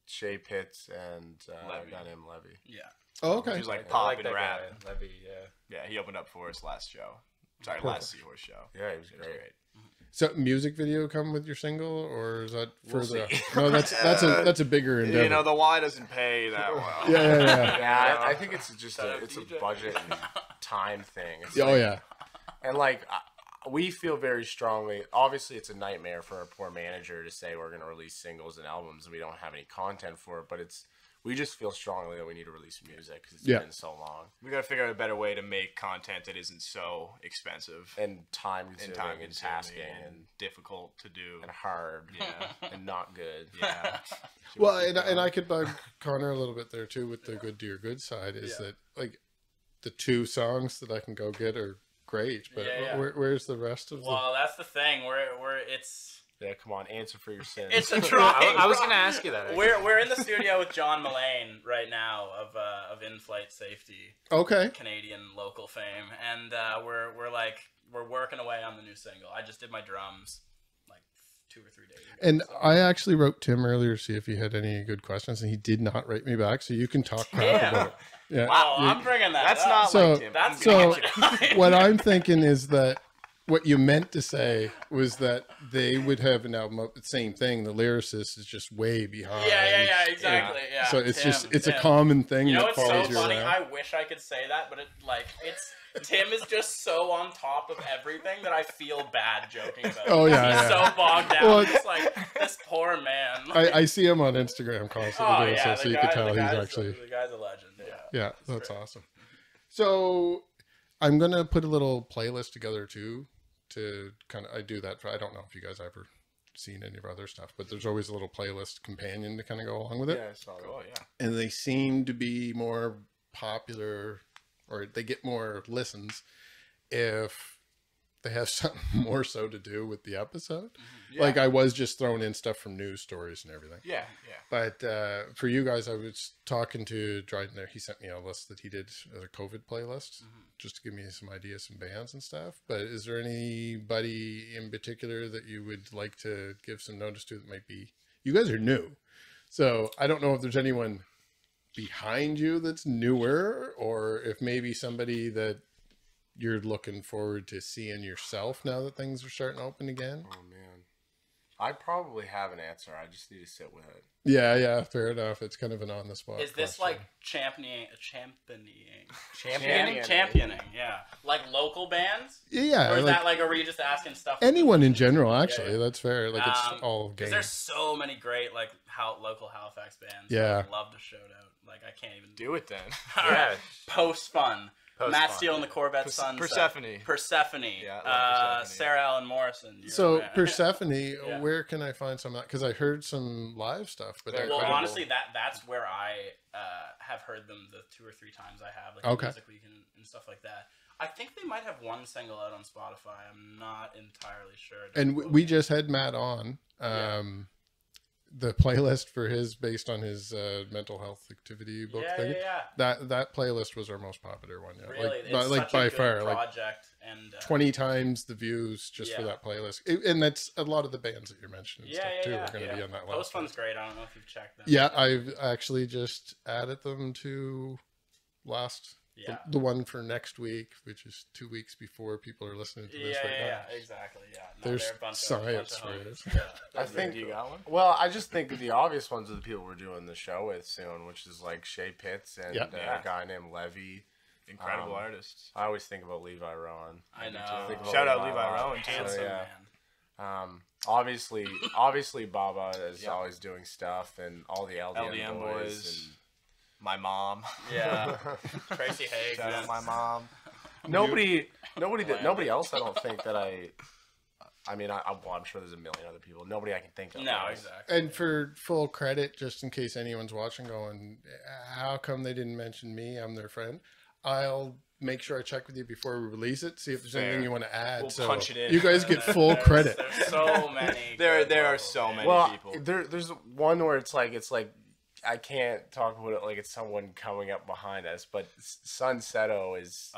Shay Pitts and Levy. a guy named Levy. Yeah. Oh, okay. He's like I pop like and that rap. guy, Levy. Yeah. Yeah, he opened up for us last show. Sorry, last Seahorse show. Yeah, he was It was great. great. So, music video come with your single, or is that We'll further? see. No, that's a bigger endeavor. You know, the Y doesn't pay that well. yeah. Yeah, I think it's just a budget and time thing. It's Oh like- yeah. And like we feel very strongly. Obviously, it's a nightmare for a poor manager to say we're going to release singles and albums and we don't have any content for it. But we just feel strongly that we need to release music because it's been so long We gotta figure out a better way to make content that isn't so expensive and time consuming and tasking and difficult to do. and hard Yeah. and not good. Yeah. Well, and I could bug Connor a little bit there too with the Good to Your Good side. Is that like the 2 songs that I can go get are great, but Yeah. where's the rest of Well, that's the thing. It's Yeah, come on, answer for your sins. it's a try. I was gonna ask you that. Actually. We're in the studio with John Mullane right now of In-Flight Safety, the? Okay. Canadian local fame, and we're working away on the new single. I just did my drums like 2 or 3 days ago. And so. I actually wrote Tim earlier to see if he had any good questions, and he did not write me back. So you can talk crap about it. Yeah. Wow, I'm bringing that. That's up. not So- like Tim. That's So gonna what I'm thinking is that what you meant to say was that they would have an album up the same thing. The lyricist is just way behind. Yeah, exactly. Yeah. So it's Tim, just a Tim. common thing You know that what's follows so you funny? around. I wish I could say that, but Tim is just so on top of everything that I feel bad joking about. Oh, yeah, He's yeah. so bogged down. Well, It's like this poor man. Like, I see him on Instagram constantly, oh doing yeah, so you can tell he's the actually. guy's a legend. Yeah. Yeah, that's awesome. So I'm gonna put a little playlist together too to kind of. I do that. I don't know if you guys ever seen any of our other stuff, but there's always a little playlist companion to kind of go along with it. Yeah, I saw that. Oh yeah. And they seem to be more popular, or they get more listens if they have something more so to do with the episode. Yeah. Like I was just throwing in stuff from news stories and everything. Yeah. But for you guys, I was talking to Dryden there. He sent me a list that he did as a COVID playlist just to give me some ideas, some bands and stuff. But is there anybody in particular that you would like to give some notice to that might be, you guys are new. So I don't know if there's anyone behind you that's newer, or if maybe somebody that you're looking forward to seeing yourself now that things are starting to open again. Oh man, I probably have an answer. I just need to sit with it. Yeah, fair enough. It's kind of an on the spot. Is this question. like championing? Yeah, like local bands. Yeah, Or is like that like, are we just asking stuff? anyone in general? Actually, that's fair. Like it's all game. Because there's so many great like local Halifax bands. Yeah. I'd love to shout out. Like I can't even Do it then. All right. Post Fun. Matt Fun, Steele and the Corvette Sunset. Persephone. Yeah, I love Persephone. Sarah Ellen Morrison. So Persephone, where can I find some of that? Because I heard some live stuff, but well, honestly, that's where I have heard them the 2 or 3 times I have, like Music Week and stuff like that. I think they might have one single out on Spotify. I'm not entirely sure. And we just had Matt on. The playlist for his, based on his mental health activity book thing. That playlist was our most popular one. Yeah, really, like by far, project, and 20 times the views just for that playlist. And that's a lot of the bands that you're mentioning and stuff too are going to be on that list. Post Fun's great. I don't know if you've checked them. Yeah, I've actually just added them to the one for next week, which is 2 weeks before people are listening to this right now. Yeah, exactly. Yeah, no, there's they're a bunch science of for it. I think you got one. Well, I just think the obvious ones are the people we're doing the show with soon, which is like Shay Pitts and a guy named Levy. Incredible artists. I always think about Levi Rowan. I know. Shout out Levi Rowan. Handsome man. Obviously Baba is always doing stuff, and all the LDM boys and my mom. Yeah. Tracy Haig. Shout out my mom. Nobody else. I don't think that I mean, I'm sure there's a million other people. Nobody I can think of. No, exactly. And for full credit, just in case anyone's watching going, how come they didn't mention me? I'm their friend. I'll make sure I check with you before we release it, see if there's anything you want to add. We'll punch it in. You guys get full credit. There's so many. There are so many people. There's one where it's like I can't talk about it like it's someone coming up behind us, but Sunsetto is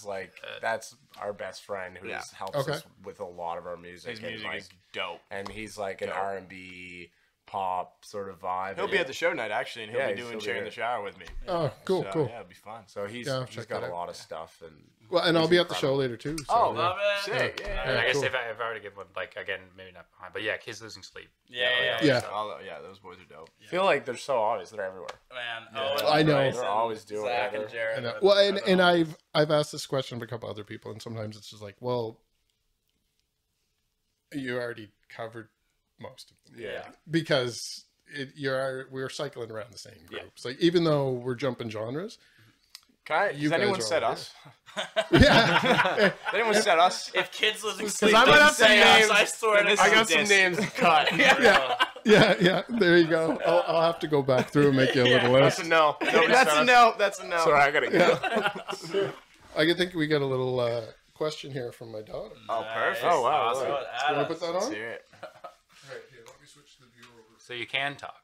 like that's our best friend who helps us with a lot of our music. His music is dope, and he's like an R&B pop sort of vibe. He'll be at the show night actually, and he'll be doing Chair in the Shower with me. Oh, cool. Yeah, it'll be fun. So he's got a lot of stuff, and I'll be at the show later too. So, love it. Sick. Yeah. And I guess if I were to give one, like again, maybe not behind, but Kids Losing Sleep. Yeah. Those boys are dope. I feel like they're so obvious. They're everywhere. Man, I know. They're always doing Zach it. and Jared. I know. Well, and I've asked this question of a couple other people, and sometimes it's just like, well, you already covered most of them. Yeah. Because we're cycling around the same groups. Like, even though we're jumping genres. Has anyone said us? Yeah. Anyone said us? If Kids Losing Sleep I might have some names. I swear to I got some names to cut. Yeah. There you go. I'll have to go back through and make you a little list. That's a no. That's a no. Sorry, I gotta go. I think we got a little question here from my daughter. Oh, perfect. Oh, wow. Awesome. You want to put that on? Let's hear it. Right, here, let me switch the view over. So you can talk.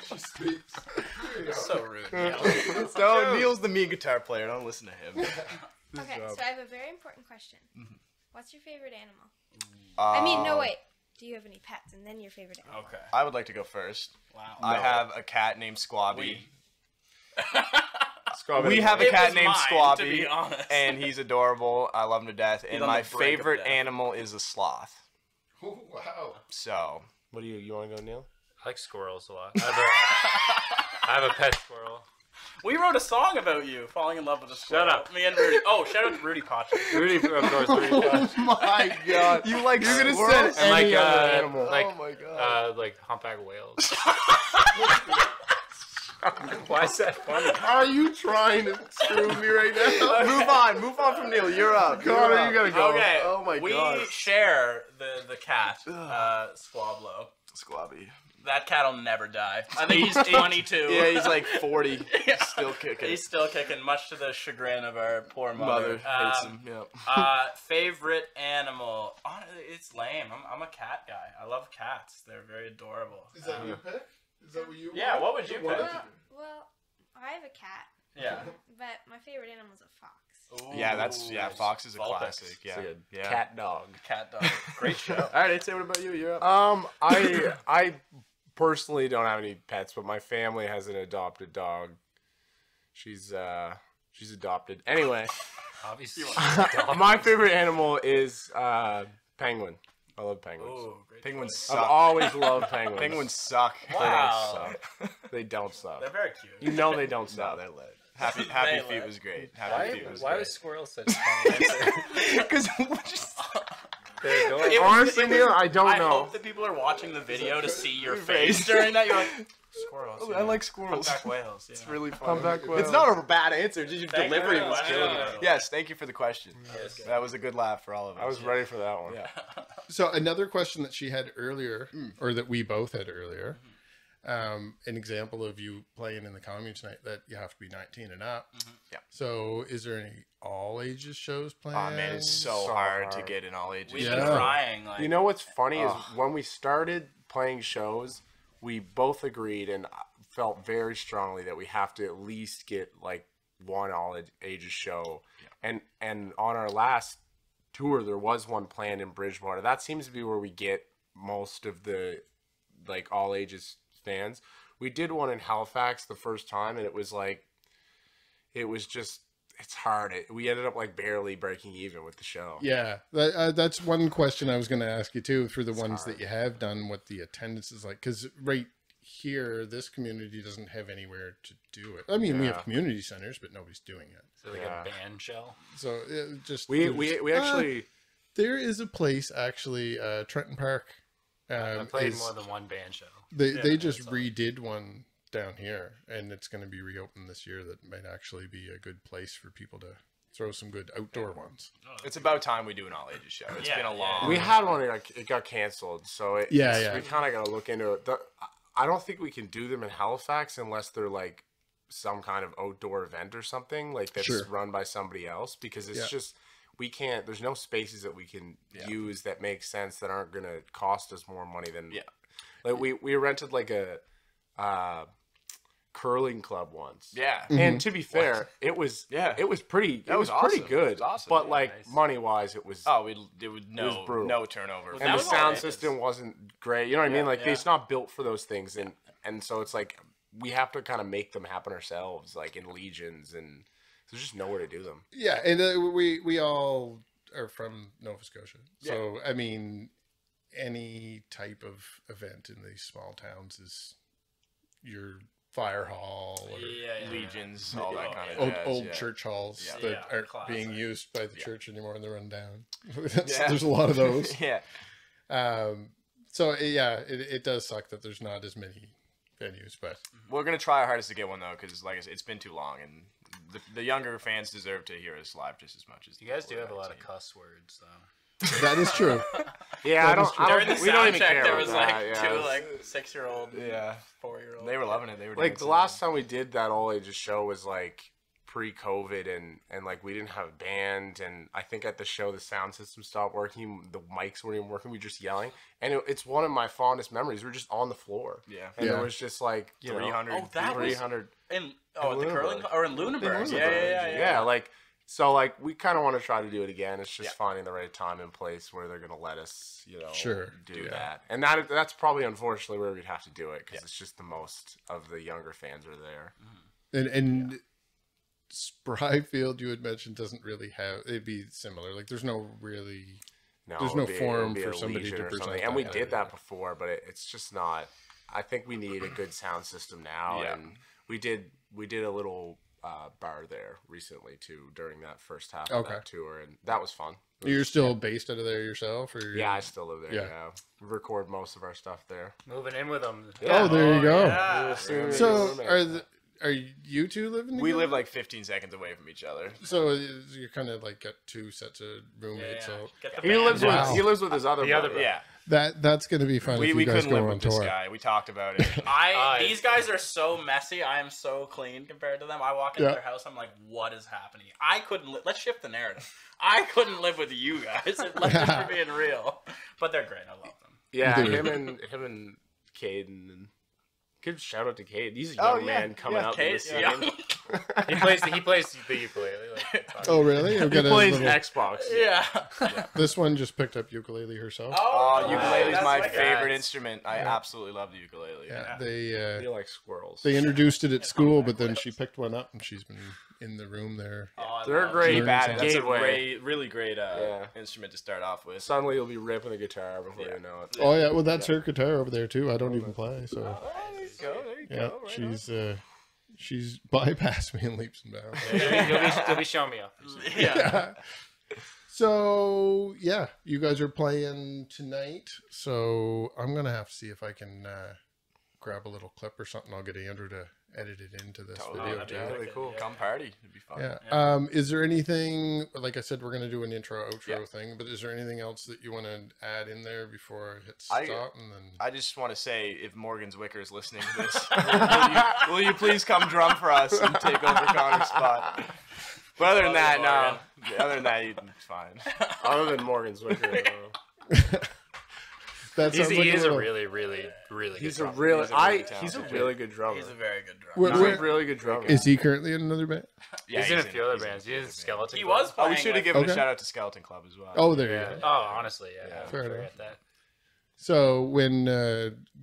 She speaks. So rude. Neil's the mean guitar player. Don't listen to him. Okay, so I have a very important question. What's your favorite animal? I mean, no, wait. Do you have any pets? And then your favorite animal. Okay. I would like to go first. Wow. I have a cat named Squabby. We have a cat named mine, Squabby, to be honest. and he's adorable. I love him to death. And on my the brink of favorite death. animal is a sloth. Oh, wow. So, What do you want to go, Neil? I like squirrels a lot. I have a pet squirrel. We wrote a song about you falling in love with a squirrel. Shut up. Me and Rudy. Oh, shout out to Rudy Pacha. Rudy, of course, Rudy. My God, you like you're gonna squirrels? send any other animal? Like, Oh my God. like humpback whales. Why is that funny? Are you trying to screw me right now? Move on from Neil. You're up. Connor, you gotta go. Okay. Oh my God. We share the cat, Squablo. Squabby. That cat'll never die. I think he's 22. Yeah, he's like 40. Still kicking. He's still kicking, much to the chagrin of our poor mother. Hates him. Yep. Favorite animal? It's lame. I'm a cat guy. I love cats. They're very adorable. Is that your pick? Is that what you Yeah, what would you pick? Well, I have a cat, Yeah. but my favorite animal is a fox. Ooh, Fox is a Vulpix. classic. Yeah. It's like a Yeah. cat dog. Cat dog. Great show. All right, I'd say what about you? You're up. I personally don't have any pets, but my family has an adopted dog. She's adopted. Anyway, Obviously, my favorite animal is penguin. I love penguins. Oh, Penguins I've suck. always loved penguins. Penguins suck. Wow. They don't suck. They're very cute. You know they don't No, suck. they're lit. Happy They Feet lit. was great. Happy Feet was why great. was squirrel such a fun answer? Because just They're adorable. It was- Honestly, it was- Neil, I don't I know. hope that people are watching the video to see your face during that. You're like, squirrels. I like squirrels. Humpback whales. It's Yeah. really fun. Humpback It's whales. not a bad answer. Just your Thank you delivery very was much. killing Yeah. it. Yes, thank you for the question. Yes. That was a good laugh for all of us. I was ready for that one. Yeah. So another question that she had earlier, or that we both had earlier, an example of you playing in the commune tonight, that you have to be 19 and up. Yeah. So is there any all ages shows Oh planned? man, it's so So hard to hard. get in all ages. We've Yeah. been trying. Like, You know what's funny is Ugh. when we started playing shows, we both agreed and felt very strongly that we have to at least get like one all ages show. And on our last tour, there was one planned in Bridgewater. That seems to be where we get most of the like all ages fans. We did one in Halifax the first time, and it was just it's hard. We ended up like barely breaking even with the show. Yeah, that's one question I was going to ask you too. For the ones hard. that you have done, what the attendance is like? Because right here, this community doesn't have anywhere to do it. I mean, we have Yeah. community centers, but nobody's doing it. So like Yeah. a band show. So it just We actually there is a place actually, Trenton Park. I played is- more than one band show. They just that's all. redid one down here, and it's going to be reopened this year. That might actually be a good place for people to throw some good outdoor ones. It's about time we do an all ages show. It's Yeah, been a yeah. long. we had one, it got canceled. So we kind of got to look into it. I don't think we can do them in Halifax unless they're like some kind of outdoor event or something like that's Sure. run by somebody else, because it's just we can't. There's no spaces that we can use that make sense that aren't going to cost us more money than like we rented like a curling club once. Yeah. And to be fair, it was pretty. It was awesome. pretty good. It was awesome. But Yeah, like nice. money wise, it was. Oh, it was was brutal. no turnover. Well, And that the was all sound it system is. wasn't great. You know what I mean? Like yeah. it's not built for those things, and so it's like we have to kind of make them happen ourselves, like in legions, and there's just nowhere to do them. Yeah, and we all are from Nova Scotia, so I mean, any type of event in these small towns is your fire hall or Legions, all that kind of old, jazz. old yeah. church halls Yeah. that aren't classic. being used by the church anymore and they're run down. Yeah. There's a lot of those. Yeah. So yeah, it does suck that there's not as many venues, but We're gonna try our hardest to get one though, because like I said, it's been too long, and the younger fans deserve to hear us live just as much as You guys the do have a older lot of fans. cuss words, though. that is true. Yeah, During the we don't sound even check, care there about was that, like yeah. two like 6-year-old, Yeah. 4-year-old. They were loving it. They were Like the dancing. last time we did that all ages show was like pre-COVID, and like we didn't have a band, and I think at the show the sound system stopped working, the mics weren't even working, we were just yelling, and it's one of my fondest memories. We were just on the floor, Yeah. and Yeah. it was just like 300. Oh, that was 300. at the curling Lunenburg. or in Lunenburg. Yeah. Like so, like we kind of want to try to do it again. It's just finding the right time and place where they're gonna let us, Sure. do that. And that's probably unfortunately where we'd have to do it, because it's just the most of the younger fans are there. And Spryfield, you had mentioned, doesn't really have. It'd be similar. Like there's no really. No, There's no it'd be- forum it'd be for a somebody Legion to or present something. that And we kind did of that before, but it's just not. I think we need a good sound system now, Yeah. and we did a little bar there recently too during that first half Okay. of that tour, and that was fun. You're still based out of there yourself, or Yeah, I still live there. Yeah. Yeah, we record most of our stuff there. Moving in with them. Oh, there you go. Yeah. So are you two living? We together? live like 15 seconds away from each other. So you're kind of like got two sets of roommates. So Get the He band lives Wow. with his other The other brother. Yeah. that's gonna be fun. We if you guys couldn't go live on with this tour. guy. We talked about it. These guys are so messy. I am so clean compared to them. I walk into Yeah. their house, I'm like, what is happening? I couldn't let's shift the narrative. I couldn't live with you guys. Let's just for being real. But they're great. I love them. Yeah, Dude. him and Caden. And good shout out to Cade. He's a young man coming up in the Cade's scene. young. He plays the ukulele. Oh, really? He plays Xbox. Yeah. This one just picked up ukulele herself. Oh, ukulele is my favorite guys. instrument. I absolutely love the ukulele. Yeah, they They like squirrels. they introduced it at school, but then she picked one up and she's been in the room there. Oh, They're great. Keep at it. That's a Gateway. really great instrument to start off with. Suddenly you'll be ripping a guitar before you know it. Oh yeah, well that's her guitar over there too. I don't even play, so There you go. yeah, she's bypassed me in leaps and bounds. You'll be showing me off. Yeah. So yeah, you guys are playing tonight. So I'm gonna have to see if I can grab a little clip or something. I'll get Andrew to edit it into this video. That'd be really cool. Come party. It'd be fun. Yeah. Is there anything, like I said, we're gonna do an intro outro thing, but is there anything else that you want to add in there before I hit stop? And then I just want to say, if Morgan's Wicker is listening to this, will you please come drum for us and take over Connor's spot? But other than that, no. Other than that, it's fine. Other than Morgan's Wicker. that sounds like He's a a little, really good He's a drummer. really He's a really good drummer. He's a very good drummer. He's a really good drummer. Is he currently in another band? Yeah, He's in a few other bands. He's in Skeleton. He Club. was playing. we should have with- given Okay. a shout out to Skeleton Club as well. Oh, there you Yeah. go. Oh, honestly, yeah. Fair Forget enough. that. So when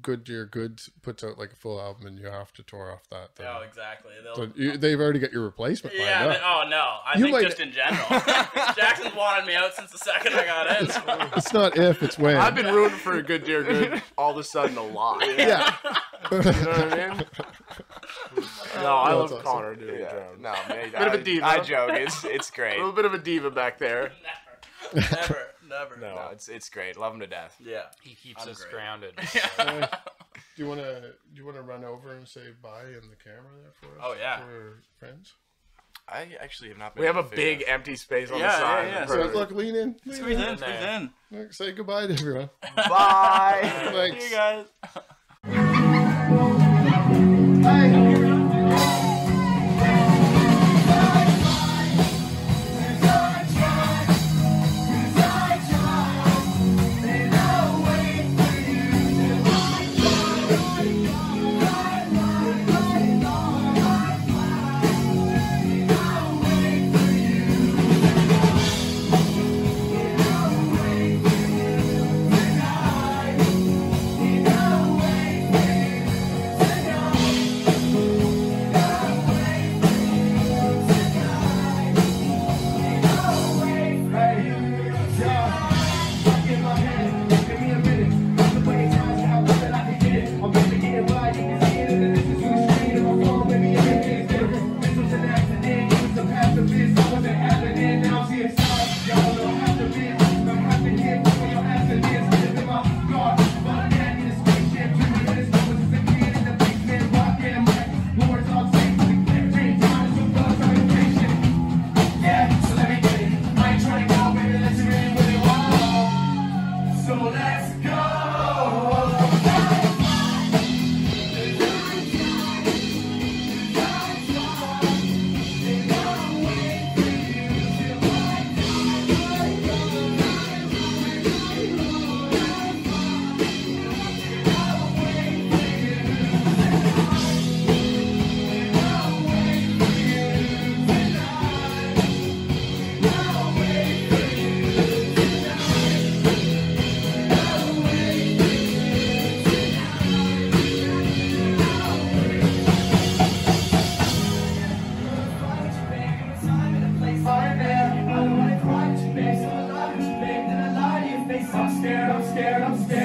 Good Dear Goods puts out like a full album and you have to tour off that, then, Oh, exactly. they've already got your replacement lined Yeah. up. Oh no. I You think might- just in general. Jackson's wanted me out since the second I got in. It's not if, it's when. I've been rooting for a Good Dear Good all of a sudden a lot. yeah. You know what I mean? No, I love awesome. Connor doing Yeah. drums. No, man, Bit of a diva. I joke. It's A great. little bit of a diva back there. Never. No, it's great. Love him to death. Yeah. He keeps I'm us great. grounded. Do you want to run over and say bye in the camera there for us? Oh, yeah. For friends. I actually have not been. We have a able to figure big empty space on Yeah, the side. yeah, yeah. So look, lean in. Squeeze in. Look, say goodbye to everyone. out. Bye. Thanks. See you guys. I'm scared, I'm scared.